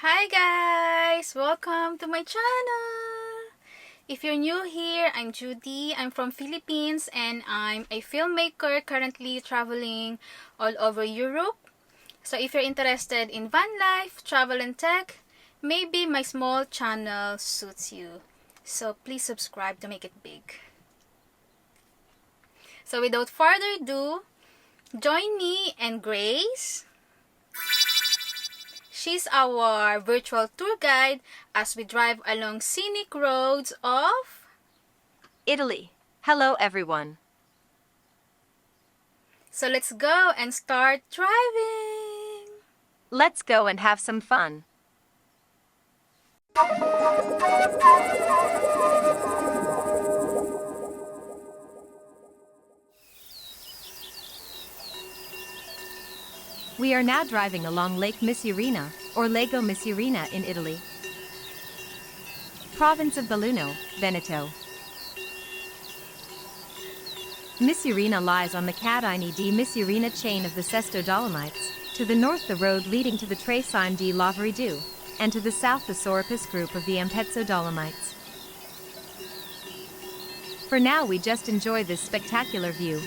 Hi guys! Welcome to my channel! If you're new here, I'm Judy. I'm from Philippines and I'm a filmmaker currently traveling all over Europe. So if you're interested in van life, travel and tech, maybe my small channel suits you. So please subscribe to make it big. So without further ado, join me and Grace. She's our virtual tour guide as we drive along scenic roads of Italy. Hello, everyone. So let's go and start driving. Let's go and have some fun. We are now driving along Lake Misurina, or Lago Misurina in Italy. Province of Belluno, Veneto. Misurina lies on the Catene di Misurina chain of the Sesto Dolomites, to the north the road leading to the Tracine di Lavridu, and to the south the Sorapis group of the Ampezzo Dolomites. For now we just enjoy this spectacular view.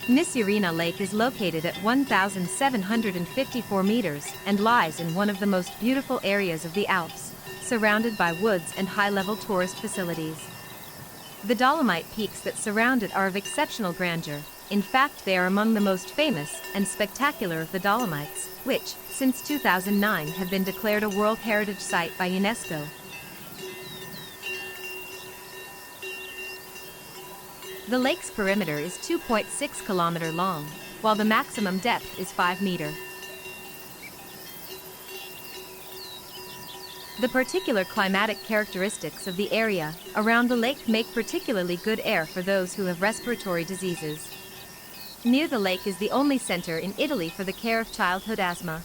Misurina Lake is located at 1,754 meters and lies in one of the most beautiful areas of the Alps, surrounded by woods and high-level tourist facilities. The Dolomite peaks that surround it are of exceptional grandeur. In fact, they are among the most famous and spectacular of the Dolomites, which, since 2009, have been declared a World Heritage Site by UNESCO. The lake's perimeter is 2.6 kilometers long, while the maximum depth is 5 meters. The particular climatic characteristics of the area around the lake make particularly good air for those who have respiratory diseases. Near the lake is the only center in Italy for the care of childhood asthma.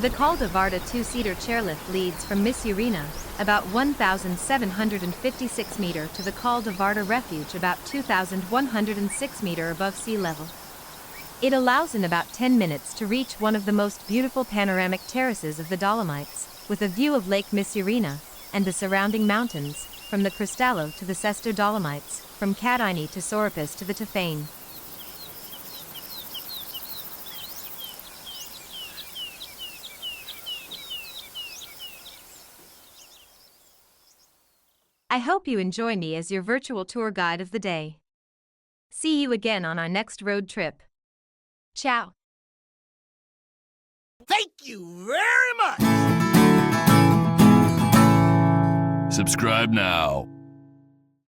The Col de Varda two-seater chairlift leads from Misurina, about 1,756 meters, to the Col de Varda Refuge, about 2,106 meters above sea level. It allows in about 10 minutes to reach one of the most beautiful panoramic terraces of the Dolomites, with a view of Lake Misurina and the surrounding mountains, from the Cristallo to the Sesto Dolomites, from Cadini to Sorapis to the Tafane. I hope you enjoy me as your virtual tour guide of the day. See you again on our next road trip. Ciao. Thank you very much. Subscribe now.